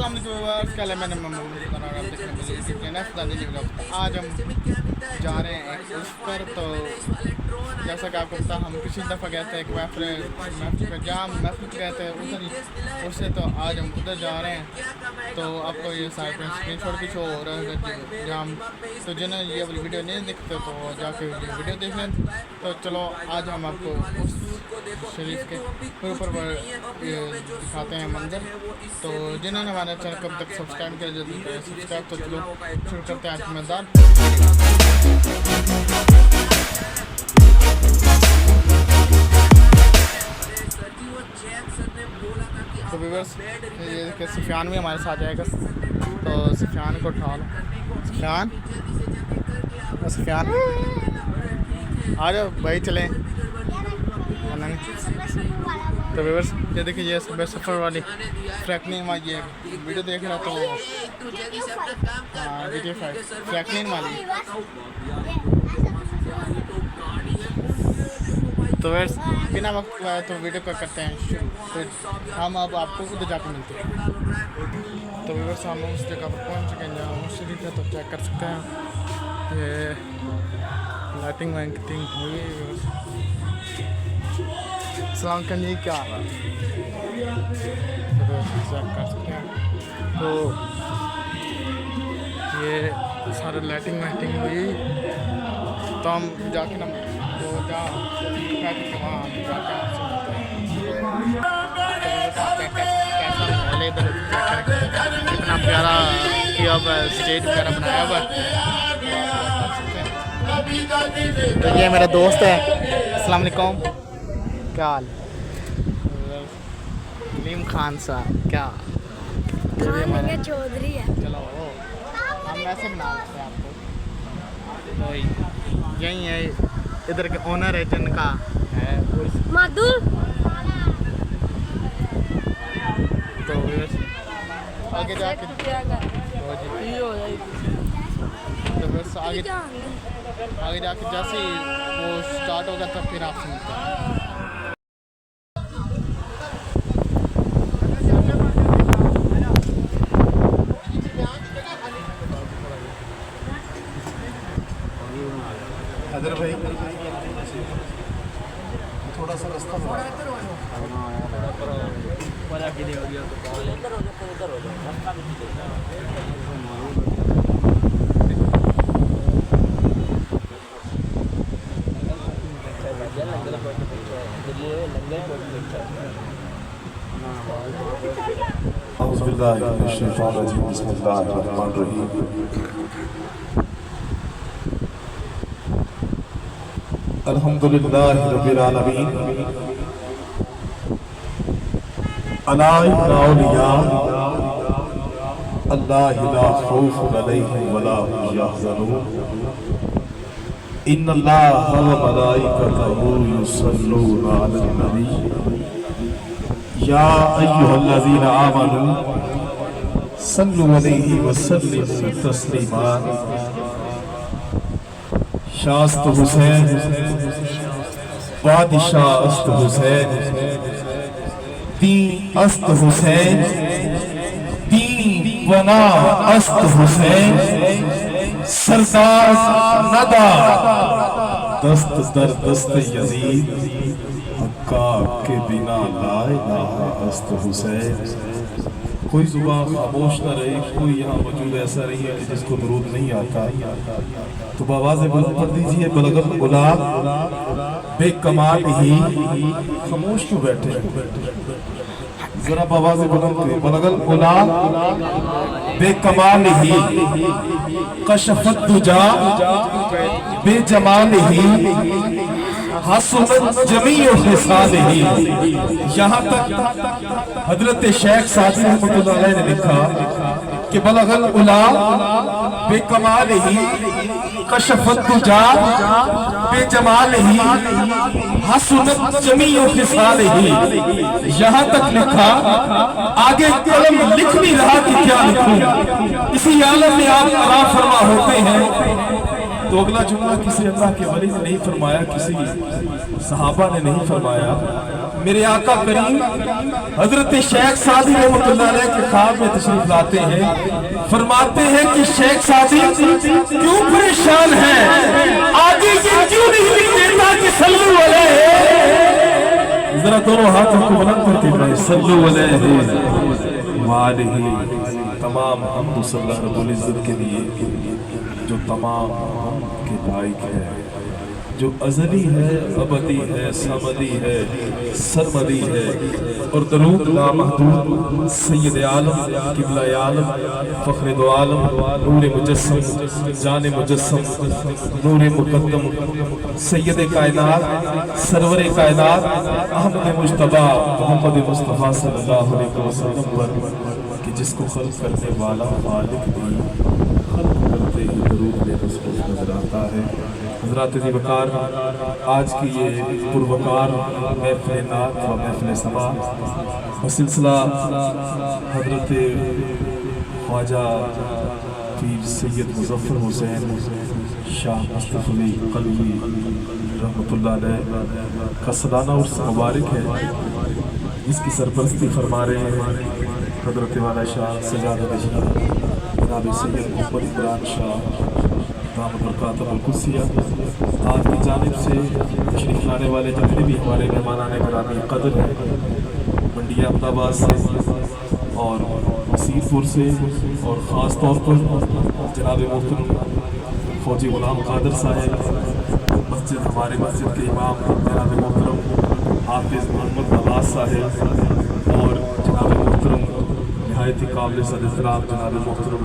अस्सलाम वालेकुम, कल है मैंने आज हम जा रहे हैं उस पर। तो जैसा कि आपको पता हम पिछली दफ़ा गए थे एक महफिल पे, जहाँ महफिल गए थे उधर ही उससे, तो आज हम उधर जा रहे हैं। तो आपको ये साइड में स्क्रीन शॉट भी शो हो रहा है जहाँ, तो जिन्हें ये वाली वीडियो नहीं दिखते तो जाके ये वीडियो देख लें। तो चलो आज हम आपको उस शरीफ के ऊपर दिखाते हैं मंदिर। तो जिन्होंने हमारे चैनल को अब तक सब्सक्राइब किया जल्दी करें सब्सक्राइब। तो चलो शुरू करते हैं आज की मजेदार। तो व्यूअर्स ये देखिए सुफियान भी हमारे साथ जाएगा। तो सुफियान को उठा लो, सुफियान आ जाओ भाई, चलें। तो व्यूअर्स ये देखिए ये सफ़र वाली फ्रैंकलिन वाली ये वीडियो देख रहा तो फ्रैंकलिन वाली। तो व्यूअर्स बिना वक्त लगाए तो वीडियो को करते हैं शुरू। तो हम अब आपको उधर जाकर मिलते हैं। तो व्यूअर्स हम उस जगह पर पहुँच चुके हैं जहाँ शरीफ है, तो चेक कर सकते हैं ये लाइटिंग वाइटिंग हुई है। सलाम करने क्या आ रहा है चेक कर सकते हैं। तो ये सारे लाइटिंग वाइटिंग हुई, तो हम जाके ना तो वहाँ जाके कितना प्यारा किया हुआ स्टेज वगैरह बनाया हुआ। तो ये मेरा दोस्त है, अस्सलाम वालेकुम, क्या हाल? नीम खान साहब क्या चौधरी है। चलो हम ऐसे बना सकते हैं आपको। तो यही है इधर के ओनर है जिनका है मधु। तो आगे जाके तो बस आगे जाके जैसे ही वो स्टार्ट होगा तब फिर आपसे मिलते हैं। अदर भाई थोड़ा सा रास्ता अल्हम्दुलिल्लाह रब्बिल आलमीन अला इन्ना औलिया अल्लाह ला खौफुन अलैहिम वला हुम यहज़नून इन्नल्लाह व मलाइकतहु युसल्लूना अलन नबी या अय्युहल्लज़ीना आमनू सल्लु अलैहि व सल्लिमू तस्लीमा। शास्त हुसैन बादशाह अस्त हुसैन दीन अस्त हुसैन दीन बना अस्त हुसैन सरदार नदा दस्त दर दस्त यजीद हक्का के बिना ला इलाहा अस्त हुसैन। कोई जुबान खामोश न रहे, कोई यहाँ मौजूद ऐसा नहीं है कि जिसको दुरूद नहीं आता। तो बावाज़ बुलंद पढ़ दीजिए बलगल गुलाब बेकमाल ही। खामोश क्यों बैठे? जरा बावाज़ बुलंद बलगल गुलाब बेकमाल ही कशफत दुजा बेजमाल ही हसनत जमीओ खिसाल ही। यहाँ तक हजरत शेख सादी रहमतुल्लाह अलैह ने लिखा कि बलगल गुलाब बेकमाल ही कशफत दुजा बेजमाल ही हसनत जमीओ खिसाल ही। यहाँ तक लिखा, आगे कलम लिख नहीं रहा कि क्या लिखूं। इसी आलम में आप अला फरमा होते हैं تو اگلا جملہ کسی اللہ کے ولی نے نہیں فرمایا، کسی صحابہ نے نہیں فرمایا، میرے آقا کریم حضرت شیخ سعدی رحمۃ اللہ علیہ کے خواب میں تشریف لاتے ہیں، فرماتے ہیں کہ شیخ سعدی کیوں پریشان ہیں، آگے یہ کیوں نہیں لکھ دیتا کہ صلو علیہ، ذرا دونوں ہاتھوں کو بلند کر کے کہیں صلو علیہ وآلہ، تمام حمد و صلی اللہ رب العزت کے لیے جو تمام کے لائق ہے، جو ازلی ہے، ابدی ہے، سمدی ہے، سرمدی ہے، اور درود لامحدود سید عالم، قبلہ عالم، فخر دو عالم، نور مجسم، جان مجسم، نور مقدم، سید کائنات، سرور کائنات، احمد مجتبی محمد مصطفیٰ صلی اللہ علیہ وسلم پر، کہ جس کو خلق کرنے والا خالق بھی خلق کرتے ہی درود میں مصروف نظر آتا ہے۔ حضرات ذی وقار، آج کی یہ پروقار محفل نعت و محفل سما بسلسلہ حضرت خواجہ پیر سید مظفر حسین شاہ مصطفی قلبی رحمۃ اللہ علیہ کا سالانہ عرس مبارک ہے، اس کی سرپرستی فرما رہے ہیں حضرت والا شاہ سجادہ شاہ جناب سید محمد عمران شاہ دامت برکاتہ القدسیہ۔ آپ کی جانب سے تشریف لانے والے جتنے بھی ہمارے مہمانان گرامی قدر ہیں، منڈی احمد آباد سے اور وسیر پور سے، اور خاص طور پر جناب محترم فوجی غلام قادر صاحب، مسجد ہمارے مسجد کے امام جناب محترم حافظ محمد نواز صاحب، اور جناب محترم نہایت ہی قابل صد احترام جناب محترم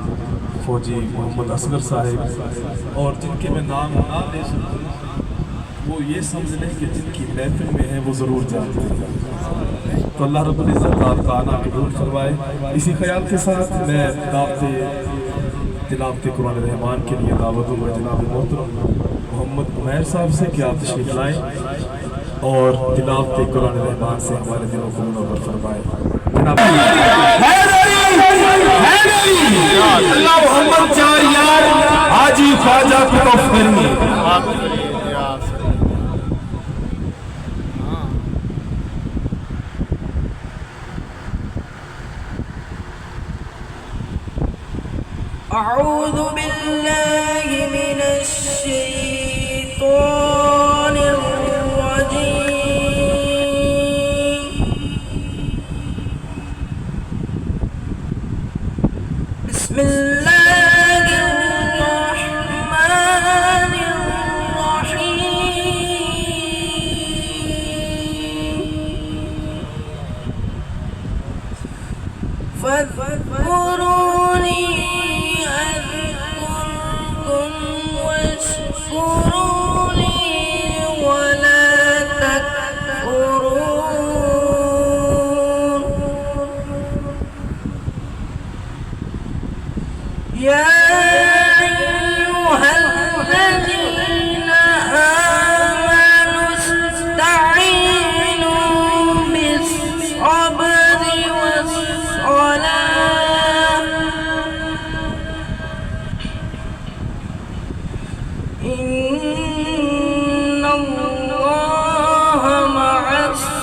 فوجی محمد اصغر صاحب، اور جن کے میں نام نہ لے سکوں وہ یہ سمجھ لیں کہ جن کی محفل میں ہیں وہ ضرور جانتے ہیں، تو اللہ رب العزت آپ کا آنا قبول فرمائے۔ اسی خیال کے ساتھ میں تلاوت قرآن رحمان کے لیے دعوت دوں گا جناب محترم محمد عمیر صاحب سے کہ آپ تشریف لائیں اور تلاوت قرآن رحمان سے ہمارے دلوں کو منور فرمائے۔ اللہ محمد چار یار حاجی خواجہ کو اعوذ باللہ من الشیطان الرجیم، بسم اللہ الرحمن الرحیم، فاذکرونی اذکرکم واشکروا لی ولا تکفرون، یا ایہا الذین آمنوا استعینوا بالصبر والصلاة، ان اللہ مع الصابرین،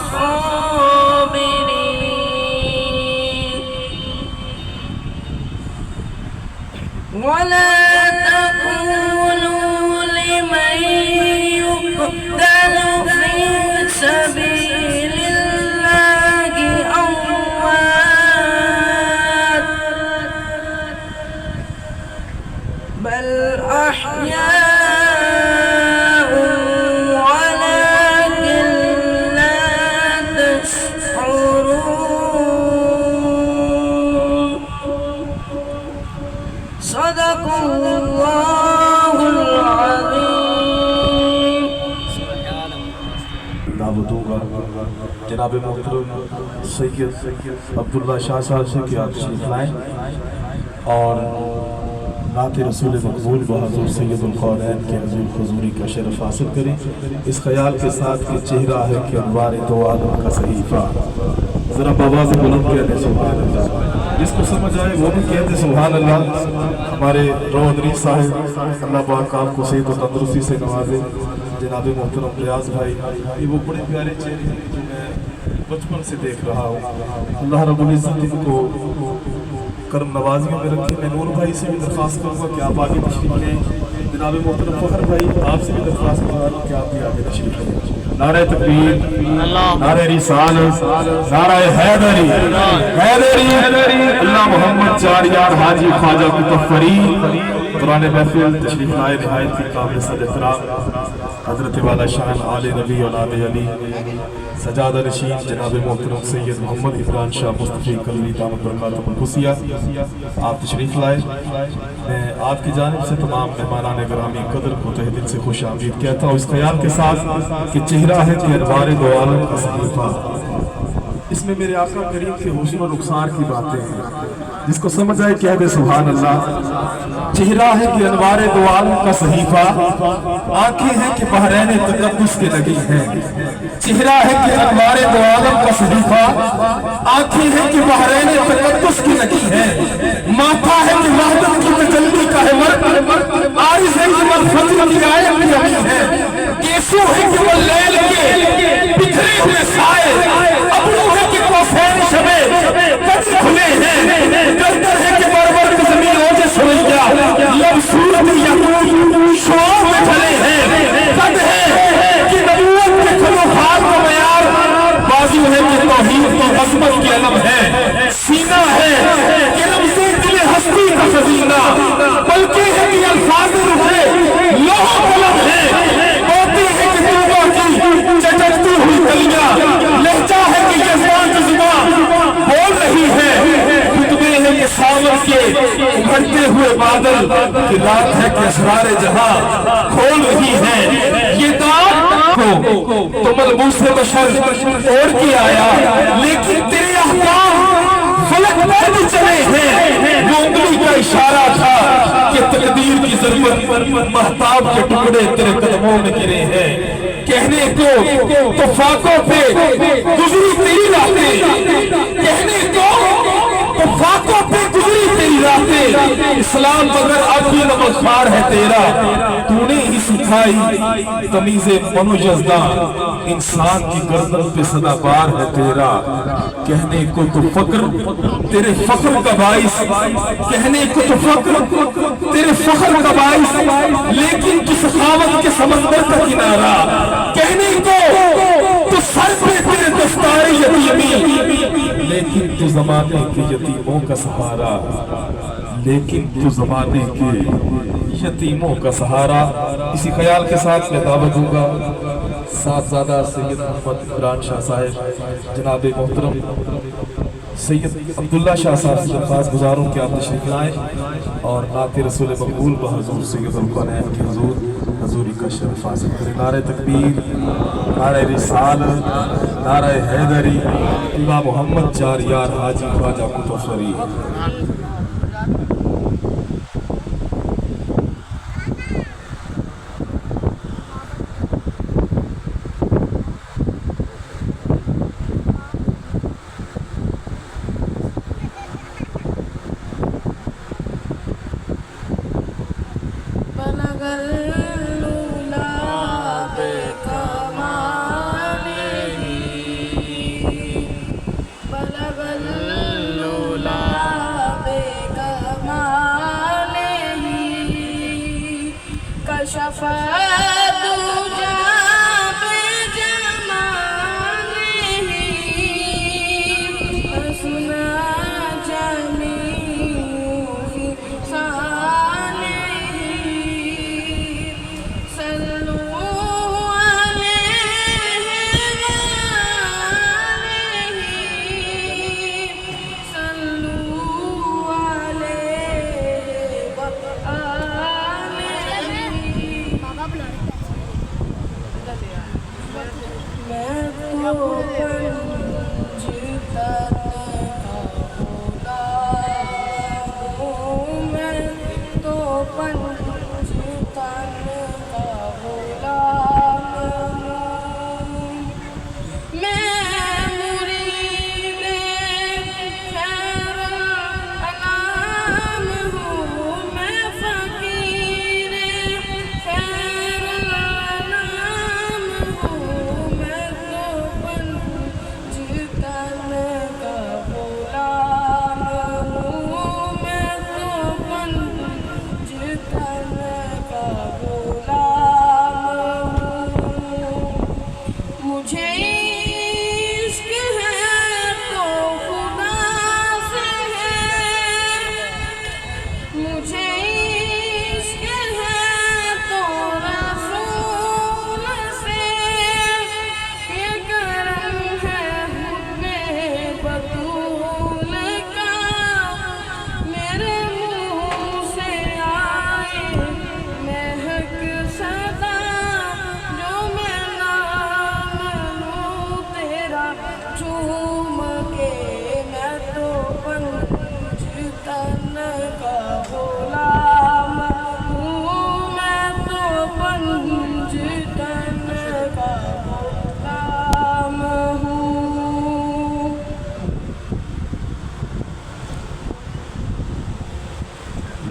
ولا تقولوا لمن يقتل في سبيل الله أموات، بل أحياء ولكن لا تشعرون، صدق اللہ العظیم۔ دعوت دوں گا جناب محترم سید عبداللہ شاہ صاحب سے کہ آپ تشریف لائیں اور نعت رسول مقبول بحضور سید القولین کے حضور حضوری کا شرف حاصل کریں، اس خیال کے ساتھ کہ چہرہ ہے کہ انوار دو عالم کا صحیفہ، ذرا بآواز بلند کہنے سبحان اللہ، جس کو سمجھ آئے وہ بھی کہتے سبحان اللہ. ہمارے روحانی صاحب اللہ پاک آپ کو صحت و تندرستی سے نوازے. جناب محترم ریاض بھائی یہ وہ بڑے پیارے چہرے ہیں جو میں بچپن سے دیکھ رہا ہوں. اللہ رب العزت ان کو کرم نوازیوں میں رکھے. میں نور بھائی سے بھی درخواست کروں گا کہ آپ آگے تشریف لیں. جناب محترم فخر بھائی آپ سے بھی درخواست کروں گا کہ آپ بھی آگے تشریف لیں. نعرہ تکبیر، نعرہ رسالت، نعرہ حیدری، اللہ محمد چار یار حاجی خواجہ قطب فرید. قرآن محفل تشریف لائے نہایت کی قابل صد احترام حضرت والا شان آل نبی اولاد علی سجادہ نشین جناب محترم سید محمد عمران شاہ مصطفی کلوی دامت برکاتہ القدسیہ. آپ تشریف لائے. میں آپ کی جانب سے تمام مہمانان گرامی قدر کو تہ دل سے خوش آمدید کہتا ہوں، اس خیال کے ساتھ کہ چہرہ ہے کہ انوار دو عالم کا صحیفہ. اس میں میرے آقا کریم کے حسن و رخسار کی باتیں ہیں. جس کو سمجھ آئے کہہ دے سبحان اللہ. چہرہ ہے کہ انوار دو عالم کا صحیفہ، آنکھیں ہیں کہ بحرین تقدس کے لگی ہیں. چہرہ ہے کہ انوار دو عالم کا صحیفہ، آنکھیں ہیں کہ بحرین تقدس کی لگی ہیں. ماتھا ہے کہ وحدت کی تجلی کا ہے مرد، عارض ہے کہ والفجر کی آیت کی امید ہے. گیسو ہے کہ واللیل کے بکھرے ہوئے سائے، ابرو ہے کہ کوفین شبے کچھ کھلے ہیں. گردر ہے کہ بربر کی زمین اوجے سوئیا، لب صورت یقون شعور میں ڈھلے ہیں. قد ہے کہ نبوت کے خلوفات کا معیار، بازو ہے کہ توحید کی عظمت کی علم ہے. سینہ ہے کہ رمز دل ہستی کا خزینہ، بلکہ ہے کہ الفاظ رخے لوح قلم ہے. موتی ہے کہ توبہ کی چچکتی ہوئی کلیاں، لہجہ ہے کہ یزدان کی زبان بول رہی ہے. خطبے ہیں کہ ساور کے ابھرتے ہوئے بادل کی رات ہے کہ اسرار جہاں کھول رہی ہے. یہ داد کو تو ملبوس بشر اوڑھ کے آیا، لیکن تیرے احکام فلک پر بھی چلے ہیں. وہ انگلی کا اشارہ تھا کہ تقدیر کی ضرورت مہتاب کے ٹکڑے تیرے قدموں میں گرے ہیں. کہنے کو تو فاقوں پہ گزری تیری راتیں، کہنے کو تو فاقوں پہ گزری تیری راتیں. اسلام مگر اب بھی نمکھار ہے تیرا، تو نے ہی سکھائی تمیز من و جزدہ. انسان کی گردن پہ صدا بار ہے تیرا. کہنے کو تو فقر تیرے فخر کا باعث، کہنے کو تو فقر تیرے فخر کا باعث، لیکن تو سخاوت کے سمندر کا کنارہ. کہنے کو تو سر پہ تیرے دستار یتیمی، لیکن تو زمانے کے یتیموں کا سہارا. لیکن تو زمانے کے یتیموں کا سہارا. اسی خیال کے ساتھ میں دعوت دوں گا صاحبزادہ سید محمد عمران شاہ صاحب، جناب محترم سید عبداللہ شاہ صاحب سے درخواست گزاروں کہ آپ تشریف لائیں اور نعت رسول مقبول بحضور سید القرآن کے حضوری کا شرف حاصل کریں. نعرہ تکبیر، نعرہ رسالت، نعرہ حیدری، اللہ محمد چار یار حاجی خواجہ قطب فرید.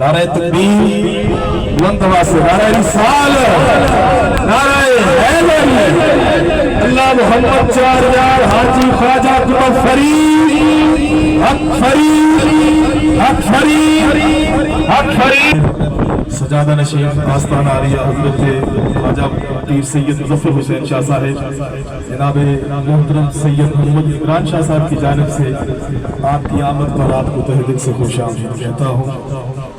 नारे तकबीर, बुलंद आवाज से नारे रिसालत, नारे हैदर, अल्लाह मोहम्मद 4000 हाजी ख्वाजा कुतुब फरीद, हक फरीद, हक फरीद, हक फरीद। सजादा नशीन आस्ताना आलिया हजरत ख्वाजा पीर सैयद मुजफ्फर हुसैन शाह साहब, जनाब मोहतरम सैयद मोहम्मद इमरान शाह साहब की जानिब से आपकी आमद पर आपको तहे दिल से खुश आमदीद कहता हूँ।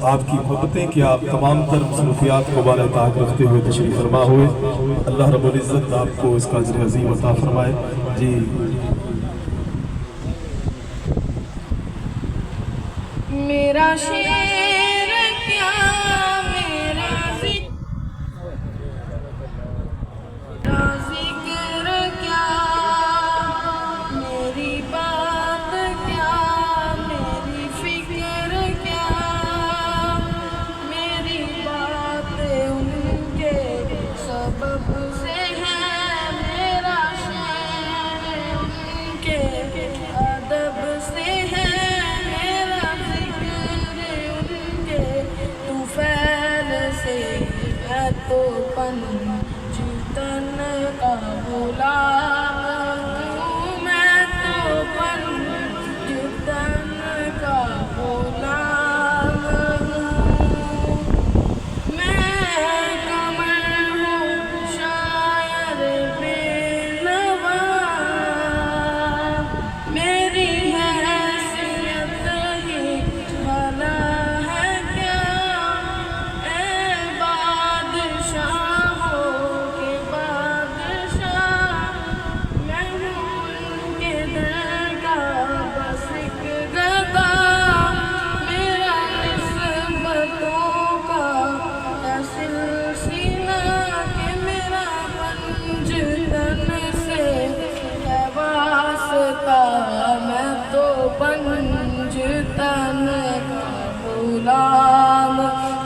आपकी मोहब्बतें कि आप तमाम तर मसरूफियात को बाला ताक़ रखते हुए तशरीफ़ फरमा हुए। अल्लाह रब्बुल इज़्ज़त आपको इसका अज्र अज़ीम अता फरमाए। जी मेरा शेर क्या मेरा जिक्र क्या, मेरी बात क्या मेरी फिक्र क्या, मेरी बात उनके सबब से है, मेरा शेर उनके अदब से है, मेरा जिक्र उनके तूफ़ैल से है, तो पंजतन का गुलाम हूँ, मैं तो पंजतन का गुलाम हूँ, मैं कमर हूँ शायर बेनवा, मेरी हैसियत ही भला है क्या, ए बादशाहों के बादशाह, मैं हूँ उनके दर का बस एक गदा, मेरा निस्बतों का है सिलसिला, कि मेरा पंजतन से है वास्ता, मैं तो पंजतन का गुलाम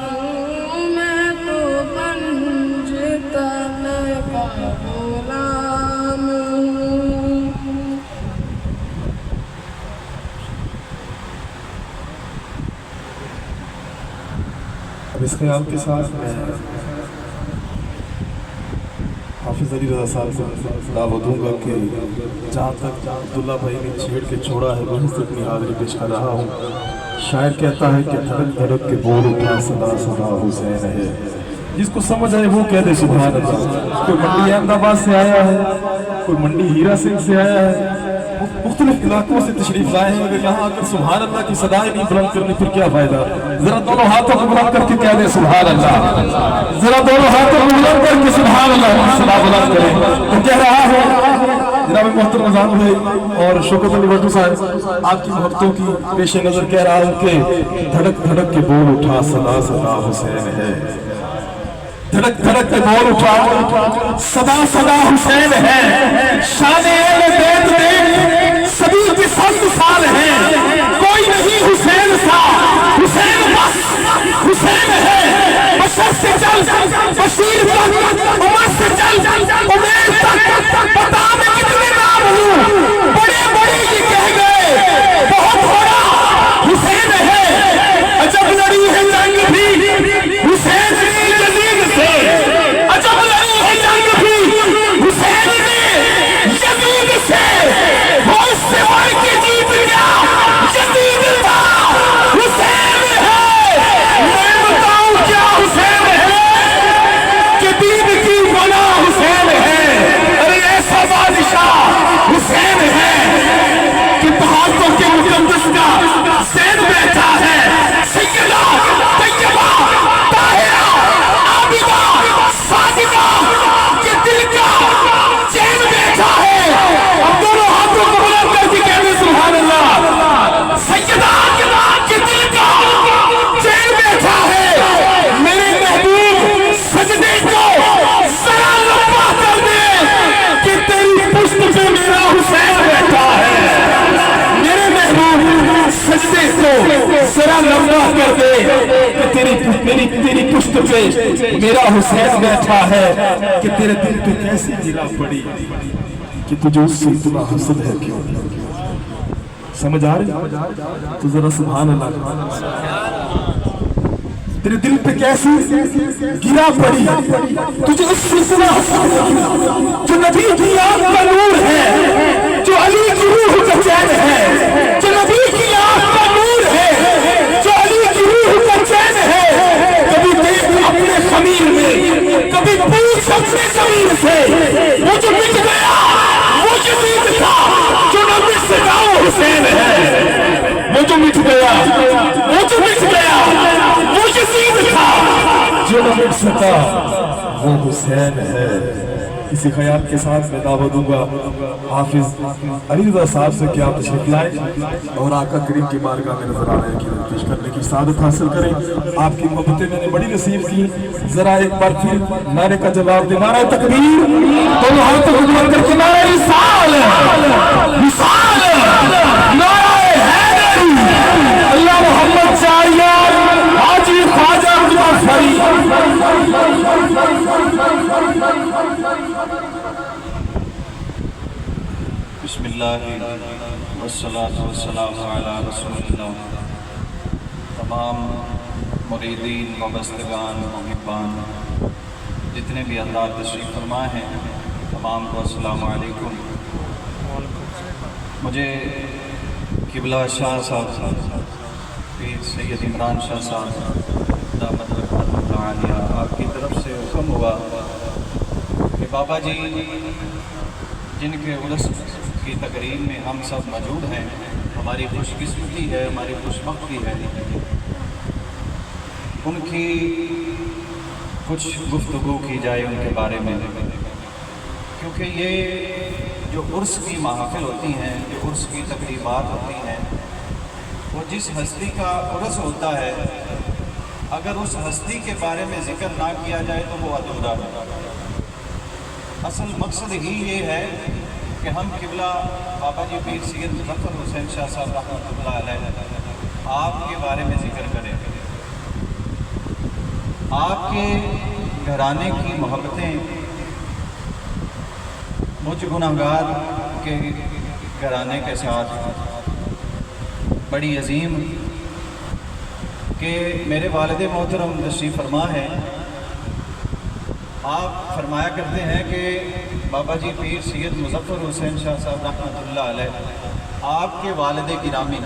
हूँ, मैं तो पंजतन का गुलाम हूँ। अब इस ख्याल के साथ मैं हाफिज़ अली रज़ा साहब को दावत दूंगा कि जहाँ तक अब्दुल्ला भाई ने छेड़ के छोड़ा है वहीं से अपनी हाज़िरी पेश कर रहा हूँ। शायर कहता है कि धड़क धड़क के बोल उठा सदा सदा हुसैन है, जिसको समझ आए वो कह दे सुभान अल्लाह। कोई मंडी अहमदाबाद से आया है, कोई मंडी हीरा सिंह से आया है, मुख्तलिफ इलाकों से तशरीफ लाए हैं, अगर यहाँ आकर सुभान अल्लाह की सदाएं नहीं बुलंद करनी फिर क्या फायदा। जरा दोनों हाथों को बुलंद करके कह दे सुभान अल्लाह, जरा दोनों हाथों को बुलंद करके सुभान अल्लाह सदा बुलंद करें। तो कह रहा है जनाब मोहतरम रज़ान भाई और शौकत अली भट्टू साहब, आपकी मोहब्बतों की पेश नजर कह रहा हूँ कि धड़क धड़क के बोल उठा सदा सदा हुसैन है, धड़क धड़क के बोल उठा सदा सदा हुसैन है, शान-ए बेत देख सभी की सब मिसाल है, कोई नहीं हुसैन सा, हुसैन बस हुसैन है, बशर से चल बशीर तक, उमर से चल उमैर तक, पता मैं कितने नाम हूँ, बड़े बड़े ये कह गए बहुत बड़ा हुसैन है, अजब लड़ी है जंग भी हुसैन ने यजीद से, अजब लड़ी है जंग भी हुसैन ने यजीद से, वो इससे मर के जीत गया, यजीद था हुसैन है, मैं बताऊं क्या हुसैन है, कि दीन की बना हुसैन है, अरे ऐसा बादशाह हुसैन है कि पहाड़ों के मुकद्दस का सैन बैठा है, सैयदा तैयबा ताहिरा आबिदा साजिदा के दिल का चैन बैठा है। अब दोनों हाथों को बुलंद करके कहते सुभान अल्लाह, सैयदा के दिल का चैन बैठा है, मेरे महबूब सजदे को जरा लंबा कर दे कि तेरी पुश्त पे मेरा हुसैन बैठा है, मेरे महबूब सजदे को जरा लंबा कर दे कि तेरी पुश्त पे मेरा हुसैन बैठा है, कि तेरे दिल पे कैसी गिरा पड़ी कि तुझे उससे इतना हसद है क्यों। समझ आ रही तो जरा सुभान अल्लाह। तेरे दिल पे कैसी गिरा पड़ी तुझे उससे इतना जो नबी की आंख का नूर है, जो अली की रूह का चैन है, जो नबी की आंख का नूर है, जो अली की रूह का चैन है। कभी देख अपने खमीर में, कभी पूछ अपने जमीन से, वो जो मिट गया वो यजीद था, जो न मिट सका वो हुसैन है। वो जो मिट गया वो जो मिट गया वो यजीद था, जो न मिट सका वो हुसैन है। इसी ख्याल के साथ मैं दावा दूंगा हाफिज अली रज़ा साहब से कि आप तशरीफ लाएं और आका करीम की बारगाह में नजर आ रहे हैं कि पेश करने की सादत हासिल करें। आपकी मोहब्बतें मैंने बड़ी रिसीव की, जरा एक बार फिर नारे का जवाब दे। नारा तकबीर, दोनों हाथों को ऊपर करके नारा विसाल, विसाल, नारा हैदरी, अल्लाह मोहम्मद चारियार, हाजी ख्वाजा अब्दुल फरीद। बिस्मिल्लाह वस्सलातु वस्सलामु अला रसूलिल्लाह। तमाम मुरीदीन, वाबस्तगान, मुहिब्बान, जितने भी हज़रात तशरीफ़ फरमा हैं, तमाम को अस्सलामु अलैकुम। मुझे किबला शाह साहब, पीर सैयद इमरान शाह साहब दामत बरकatuh आलिया, आपकी तरफ से हुक्म हुआ कि बाबा जी जिनके उर्स की तकरीब में हम सब मौजूद हैं, हमारी खुशकिस्मती है, हमारी खुशबख्ती है, उनकी कुछ गुफ्तगू की जाए उनके बारे में। क्योंकि ये जो उर्स की महफिल होती हैं, जो उर्स की तकरीबात होती हैं, वो जिस हस्ती का उर्स होता है, अगर उस हस्ती के बारे में ज़िक्र ना किया जाए तो वो अधूरा है। असल मकसद ही ये है कि हम किबला बाबा जी पीर सैयद मुज़फ़्फ़र हुसैन शाह साहब रहमतुल्लाह अलैह आपके बारे में ज़िक्र करें। आपके घराने की मोहब्बतें मुझ गुनाहगार के घराने के साथ बड़ी अजीम कि मेरे वालिद मोहतरम तशरीफ़ फरमा है। आप फरमाया करते हैं कि बाबा जी पीर सैयद मुज़फ़्फ़र हुसैन शाह साहब रहमतुल्लाह अलैह आपके वालिद गिरामी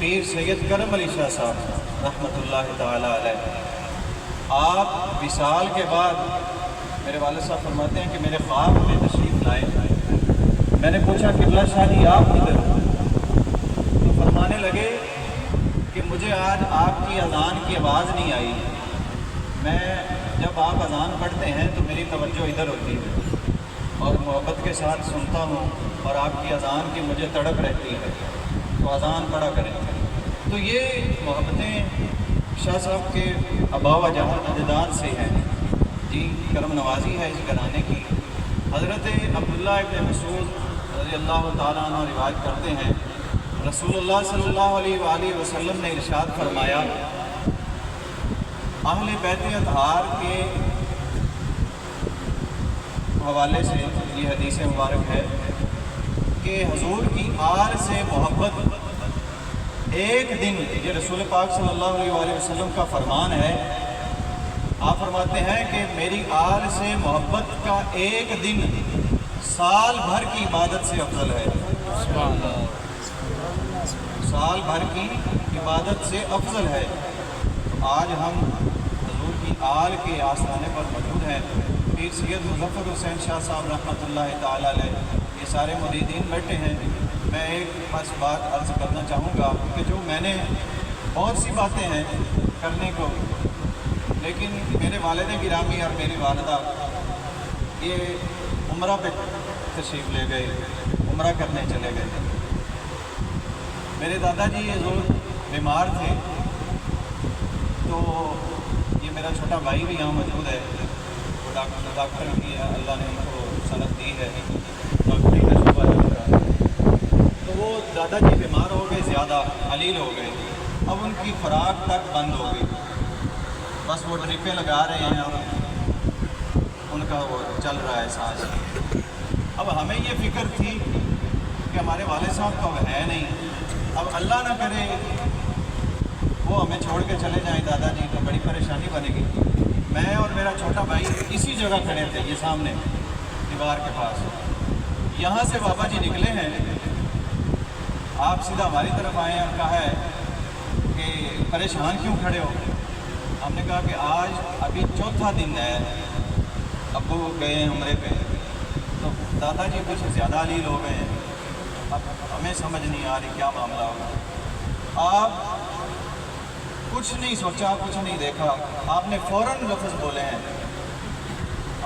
पीर सैयद करम अली शाह साहब रहमतुल्लाह ताला अलैह आप विसाल के बाद मेरे वालिद साहब फरमाते हैं कि मेरे ख्वाब में तशरीफ़ लाए। मैंने पूछा किबला शाह जी आप किधर हो? तो फरमाने लगे कि मुझे आज आपकी अज़ान की आवाज़ नहीं आई। मैं जब आप अज़ान पढ़ते हैं तो मेरी तवज्जो इधर होती है और मोहब्बत के साथ सुनता हूँ और आपकी अज़ान की मुझे तड़प रहती है, तो अज़ान पढ़ा करें। तो ये मोहब्बतें शाह साहब के अबाव जहाँ अजदाद से हैं जी, करम नवाजी है इस घराने की। हज़रत अब्दुल्लाह इब्न मसूद रज़ी अल्लाह ताला अन्हु रिवायत करते हैं, रसूलुल्लाह सल्लल्लाहु अलैहि वसल्लम ने इरशाद फरमाया, अहले बैत अतहार के हवाले से ये हदीस मुबारक है कि हुजूर की आल से मोहब्बत एक दिन, ये रसूल पाक सल्लल्लाहु अलैहि वसल्लम का फरमान है। आप फरमाते हैं कि मेरी आल से मोहब्बत का एक दिन साल भर की इबादत से अफजल है। साल भर की इबादत से अफजल है। तो आज हम हुजूर की आल के आस्थाने पर मौजूद हैं। पीर सैयद मुज़फ़्फ़र हुसैन शाह साहब रहमतुल्लाह ताला अलैह, ये सारे मुरीदीन बैठे हैं। मैं एक बस बात अर्ज़ करना चाहूँगा कि जो मैंने बहुत सी बातें हैं करने को, लेकिन मेरे वालिद गिरामी और मेरी वालिदा ये उम्रा पे तशरीफ़ ले गए, उम्रा करने चले गए। मेरे दादाजी ये जो बीमार थे, तो ये मेरा छोटा भाई भी यहाँ मौजूद है, वो डॉक्टर की अल्लाह ने उनको सनत दी है, डॉक्टरी का शुबा चल रहा है। तो वो दादाजी बीमार हो गए, ज़्यादा अलील हो गए। अब उनकी खुराक तक बंद हो गई, बस वो ड्रिपें लगा रहे हैं और उनका वो चल रहा है सांस। अब हमें ये फ़िक्र थी कि हमारे वालिद साहब तो अब है नहीं, अब अल्लाह ना करे वो हमें छोड़ के चले जाएं दादाजी तो बड़ी परेशानी बनेगी। मैं और मेरा छोटा भाई इसी जगह खड़े थे, ये सामने दीवार के पास। यहाँ से बाबा जी निकले हैं, आप सीधा हमारी तरफ आए हैं और कहा है कि परेशान क्यों खड़े हो। हमने कहा कि आज अभी चौथा दिन है, अब्बू गए हैं उम्रे पे, तो दादाजी कुछ ज़्यादा लील हो गए हैं, अब हमें समझ नहीं आ रही क्या मामला होगा। आप कुछ नहीं सोचा, कुछ नहीं देखा, आपने फ़ौरन लफ्ज़ बोले हैं।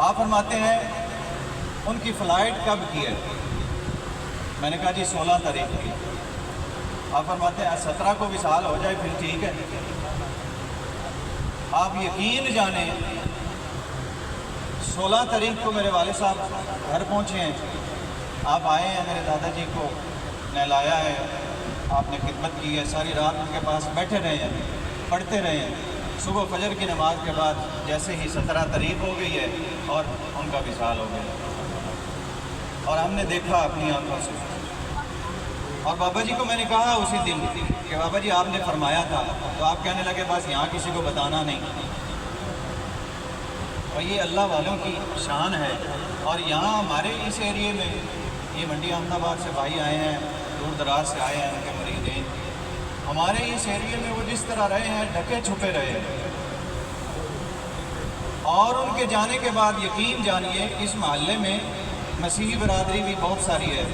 आप फरमाते हैं उनकी फ़्लाइट कब की है? मैंने कहा जी 16 तारीख की। आप फरमाते हैं 17 को विसाल हो जाए फिर ठीक है। आप यकीन जाने 16 तारीख को मेरे वाले साहब घर पहुँचे हैं, आप आए हैं, मेरे दादाजी को नहलाया है, आपने खिदमत की है, सारी रात उनके पास बैठे रहे हैं, पढ़ते रहे हैं। सुबह फजर की नमाज के बाद जैसे ही 17 तारीख हो गई है और उनका विसाल हो गया, और हमने देखा अपनी आंखों से। और बाबा जी को मैंने कहा उसी दिन कि बाबा जी आपने फरमाया था, तो आप कहने लगे बस यहाँ किसी को बताना नहीं। और ये अल्लाह वालों की शान है। और यहाँ हमारे इस एरिए में, ये मंडी अहमदाबाद से भाई आए हैं, दूर दराज से आए हैं, उनके मरीज हैं, हमारे इस एरिए में वो जिस तरह रहे हैं, ढके छुपे रहे हैं। और उनके जाने के बाद यकीन जानिए इस मोहल्ले में मसीही बरादरी भी बहुत सारी है।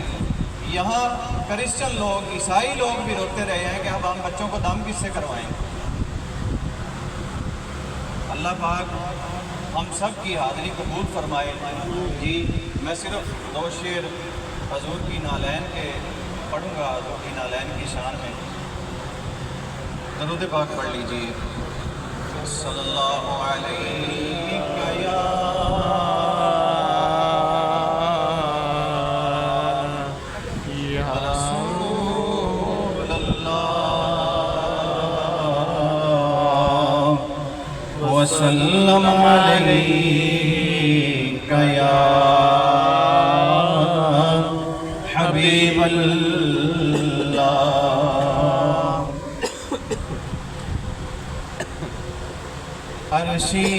यहाँ क्रिश्चियन लोग, ईसाई लोग भी रोते रहे हैं कि अब हम बच्चों को दम किससे करवाएं। अल्लाह पाक हम सब की हाज़िरी कबूल फरमाए। जी मैं सिर्फ 2 शेर हजूर की नालैन के पढ़ूँगा, हजूर की नालैन की शान में। दरूद पाक पढ़ लीजिए। सल्लल्लाहु अलैहि या रसूल अल्लाह वसल्लम अलैका या हबीब अल्लाह। अर्शी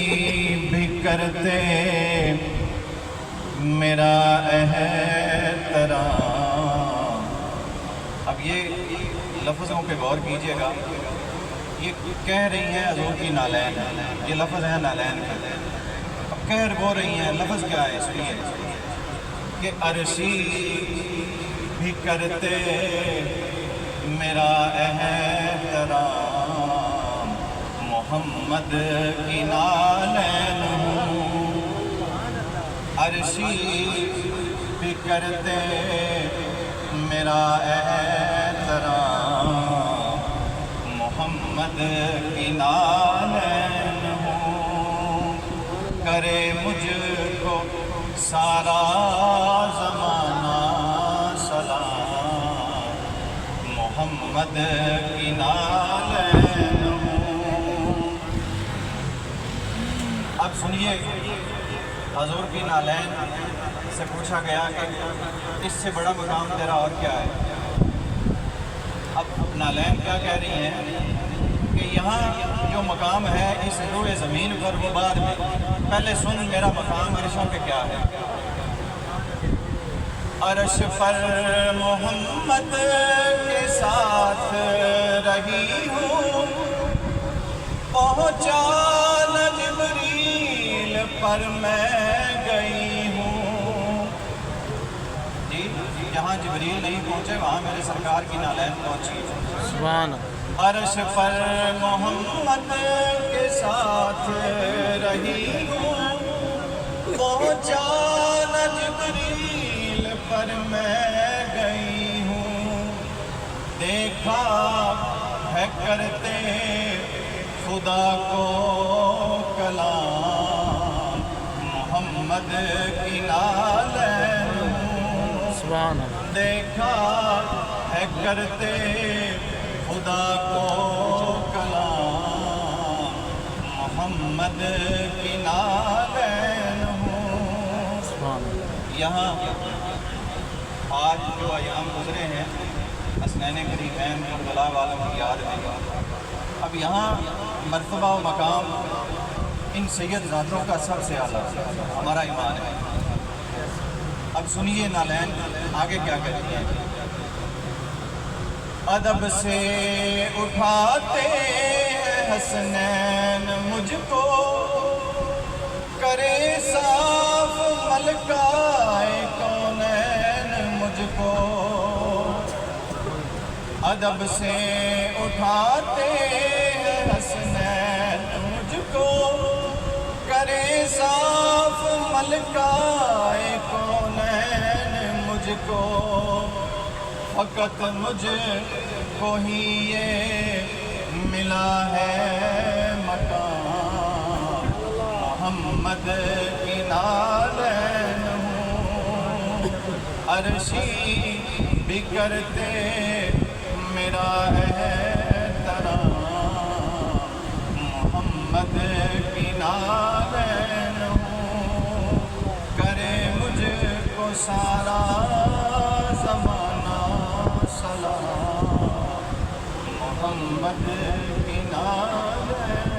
भी करते मेरा एहतराम। अब ये लफ्ज़ों पे गौर कीजिएगा, ये कह रही हैं हजूर की नालैन, ये लफ्ज़ है नालैन का। अब कह वो रही हैं, लफ्ज़ क्या है सुनिए कि अर्शी भी करते मेरा एहतराम, मोहम्मद की नालैन हूँ। अर्शी भी करते मेरा एहतराम, मोहम्मद की नालैन हूँ। करे मुझको सारा ज़माना सलाम, मोहम्मद की नालैन हूँ। अब सुनिए, हजूर की नालैन से पूछा गया कि इससे बड़ा मकाम तेरा और क्या है। अब नालैन क्या कह रही हैं कि यहाँ जो मकाम है इस रूए ज़मीन पर वो बाद में, पहले सुन मेरा मकाम अर्शों पे क्या है। अर्श पर मोहम्मद के साथ रही हूँ, पहुँचा न जिब्रील पर मैं गई हूँ। जी जहाँ जिब्रील नहीं पहुँचे वहाँ मेरे सरकार की नालैन पहुँची। सुभान अर्श पर मोहम्मद के साथ रही हूँ, पहुँचा न जिब्रील पर मैं गई हूँ। देखा है करते खुदा को कलाम, मोहम्मद की नालैन हूँ। सुभान देखा है करते खुदा को कलाम, मोहम्मद की नालैन हूँ। यहाँ आज जो अयाम गुजरे हैं हसनैन करीमैन करबला वालों की याद में, اب یہاں مرتبہ و مقام ان سید ذاتوں کا سب سے اعلیٰ ہمارا ایمان ہے۔ اب سنیے نالین آگے کیا کہتے ہیں۔ ادب سے اٹھاتے ہیں حسنین مجھ کو، کرے صاف ملکائے کونین مجھ کو۔ ادب سے اٹھاتے ہیں حسنین مجھ کو، کرے صاف ملکائے کونین مجھ کو۔ فقط مجھ کو ہی یہ ملا ہے مقام، محمد کی نالین ہوں، عرشی بھی کرتے میرا احترام، محمد کی نالین ہوں، کرے مجھ کو سارا زمانہ سلام، محمد کی نالین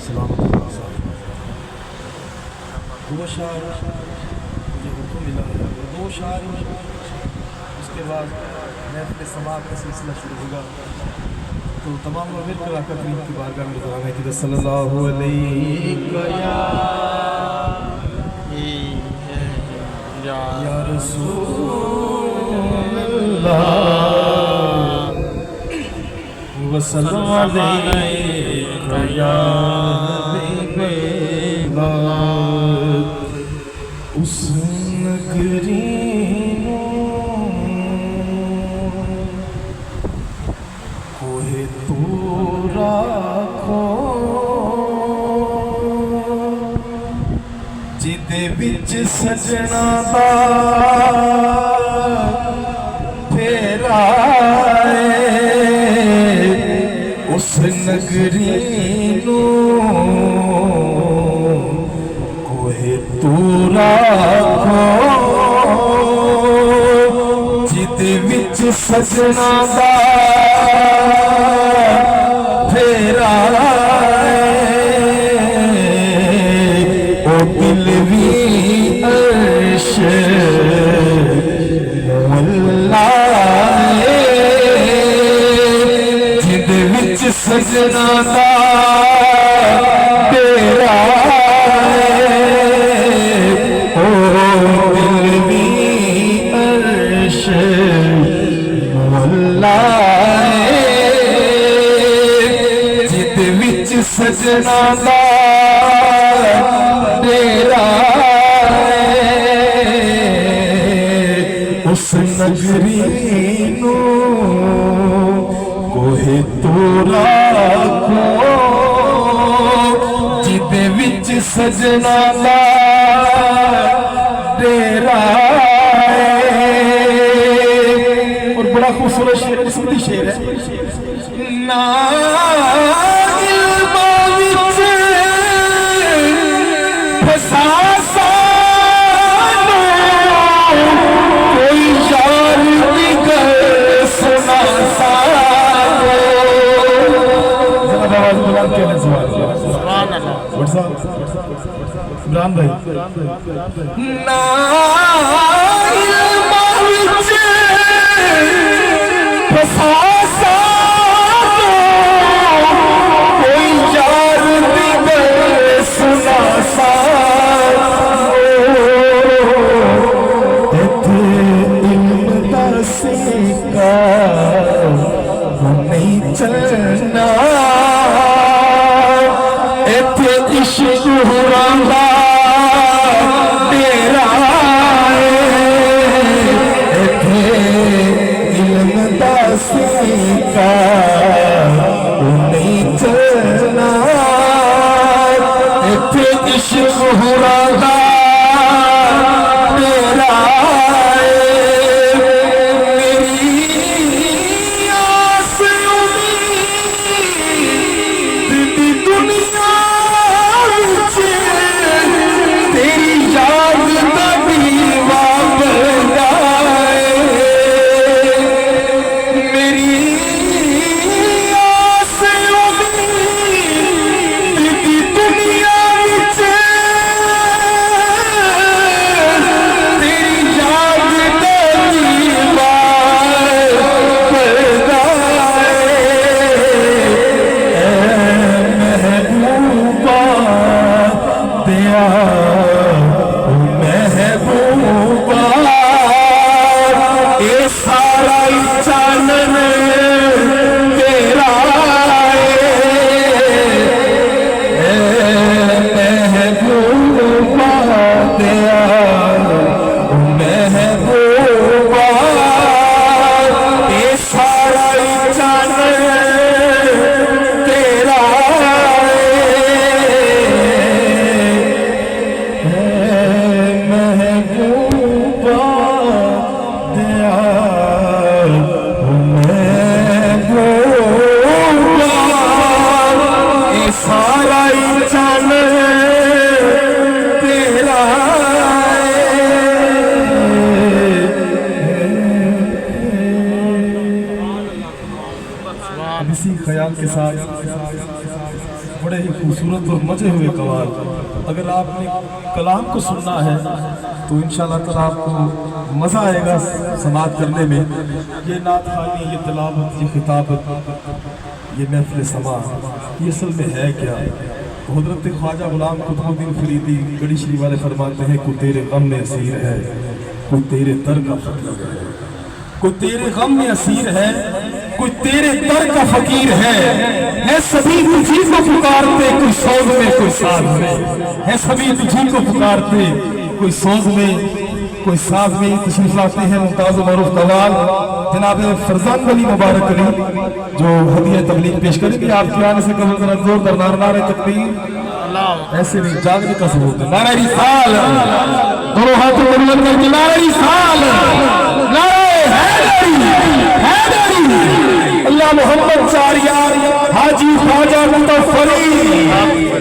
سلامت اللہ صاحب۔ دو اشعار مجھے اردو ملا ہے، دو اشعار اس کے بعد محفل سماعت کا سلسلہ شروع ہوگا۔ تو تمام لوگ مل کر آقا کریم کی بارگاہ میں دعا ہے کہ صلی اللہ علیہ یا رسول اللہ وسلم علیہ یا حبیب اللہ۔ اس نگری کوہ تورا کھو جدے وچ سجنا دا پھیرا اس نگری نو کوہ تورا کھو جدے وچ سجنا دا پھیرا او دل بھی عرش مولا جد وچ سجنا دا تیرا او دل بھی عرش مولا جد وچ سجنا دا تیرا اس نگری نو کوہ تورا کھو جدے وچ سجنا دا ڈیرا اور بڑا خوبصورت شعر قسمتی شعر ہے۔ عمران بھائی کوئی یار دیگر سنا سا علم دا سکا نہیں چلنا عشق ہرانا تیرا علم دا سکا نہیں چلنا عشق ہرانا تیرا میری اب اسی خیال کے ساتھ بڑے ہی خوبصورت اور مزے ہوئے قوال، اگر آپ نے کلام کو سننا ہے تو انشاءاللہ تعالیٰ آپ کو مزہ آئے گا سماعت کرنے میں۔ یہ نعت خوانی، یہ تلاوت، یہ خطابت، یہ محفل سماع، یہ اصل میں ہے کیا؟ حضرت خواجہ غلام قطب الدین فریدی گڑھی شریف والے فرماتے ہیں، کوئی تیرے غم میں اسیر ہے، کوئی تیرے در کا فقیر ہے، کوئی تیرے غم میں اسیر ہے، کوئی تیرے در کا فقیر ہے سبھی تجھی کو پکارتے، کوئی سوز میں کوئی ساز میں، ہے سبھی تجھی کو پکارتے، کوئی سوز میں کوئی ساز میں۔ تشریف لاتے ہیں ممتاز و معروف قوال جناب فرزان ولی مبارک علی، جو ہدیہ تبلیغ پیش کریں گے آپ کے آنے سے قبل ذرا زور در نعرہ تکبیر، ایسے نہیں جاگنے کا ثبوت ہے۔ نعرہ رسال، دونوں ہاتھوں کو بلند کر کے نعرہ رسال، نعرہ حیدری، حیدری، اللہ محمد چاریار حاجی خواجہ قطب فرید۔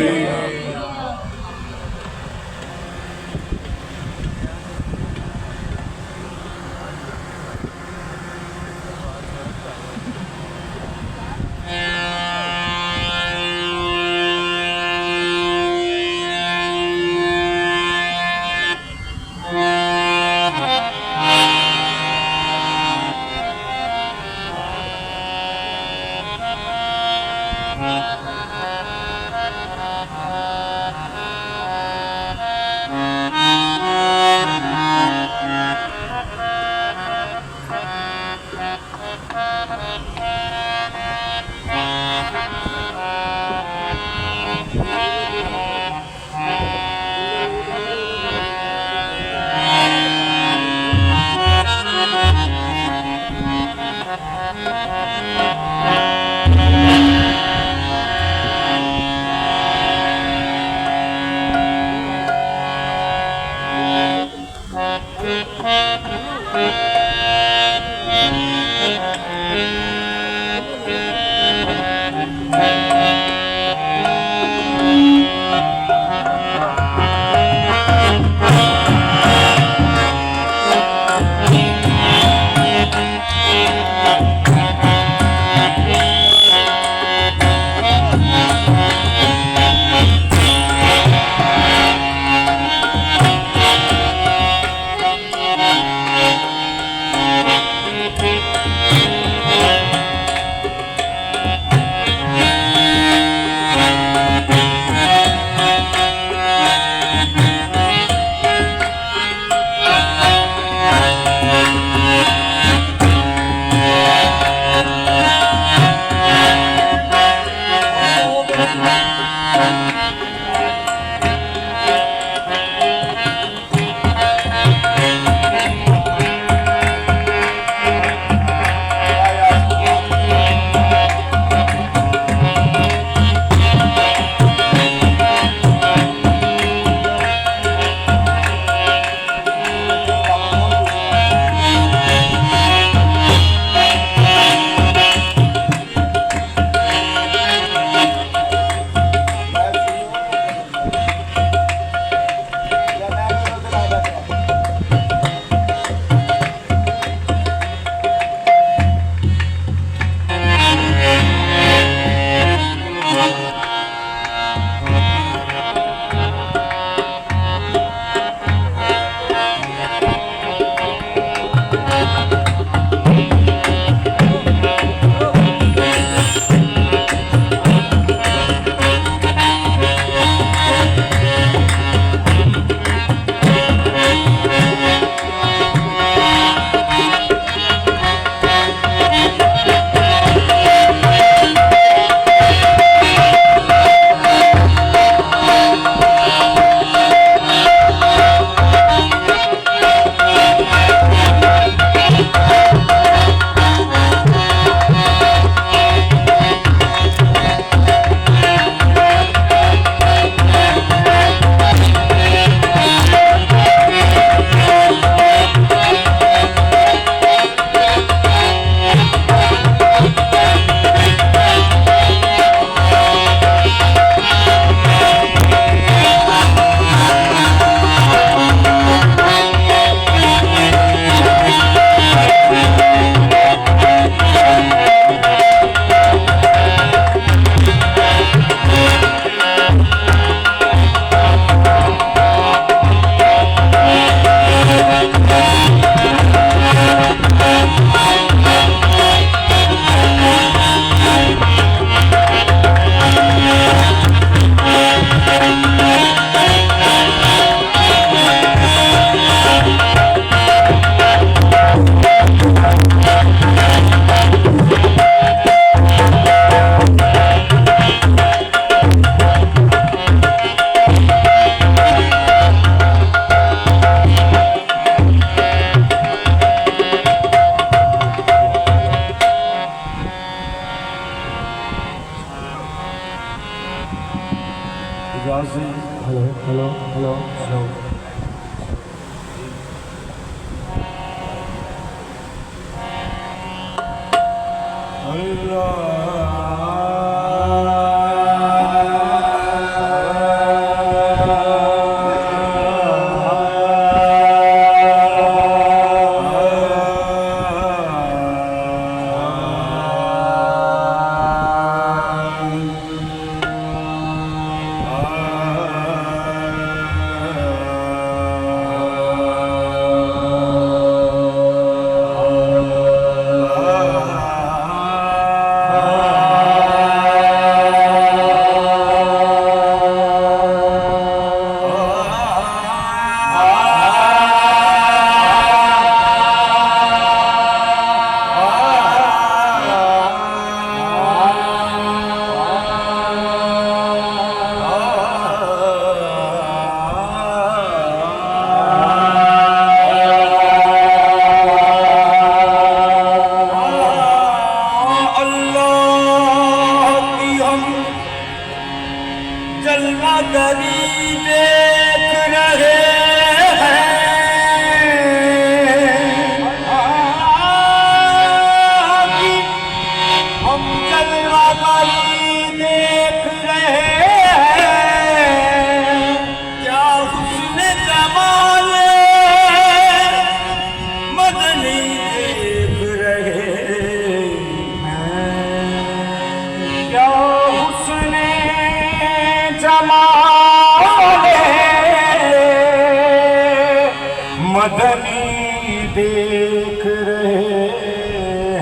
मदनी देख रहे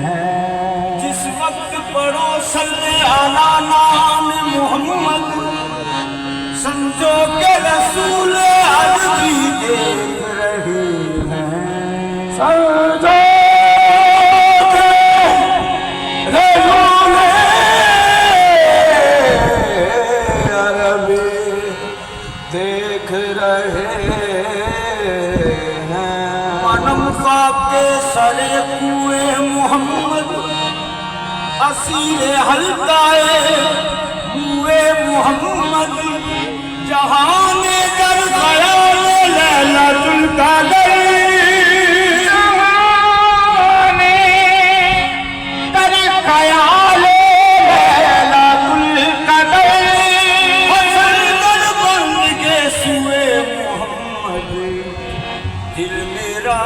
हैं। जिस वक्त पढ़ो सल्ले अला नाम मोहम्मद, समझो के रसूल अरबी देख रहे हैं। समझो के रसूल अरबी देख रहे के सरे कुए मोहम्मद असीले हल्काए कुए मोहम्मद जहाने कर खयाल लैलतुल कदर जहाने कर खयाल लैलतुल कदर हसन कर बन के सुए मोहम्मद दिल मेरा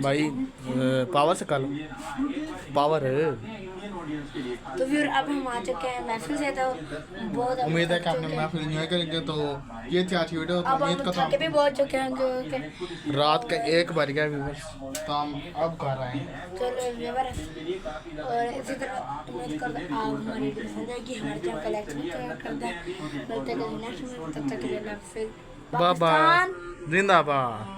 भाई पावर से कर लो पावर। तो फिर अब हम आ चुके हैं महफिल से, तो बहुत उम्मीद है कि आपने महफिल एंजॉय करेंगे। तो ये थी आज की वीडियो। अब उम्मीद हम करता थके भी हूँ बहुत चुके हैं क्योंकि रात का 1 बज गया व्यूअर्स, तो हम अब कर रहे हैं। चलो व्यूअर, और इसी तरह उम्मीद करता हूँ आप हमारी वीडियो पसंद आएगी, हमारे चैनल को लाइक करते हैं। मिलते हैं नेक्स्ट में, तब तक के लिए अल्लाह हाफिज़। बाय बाय, जिंदाबाद।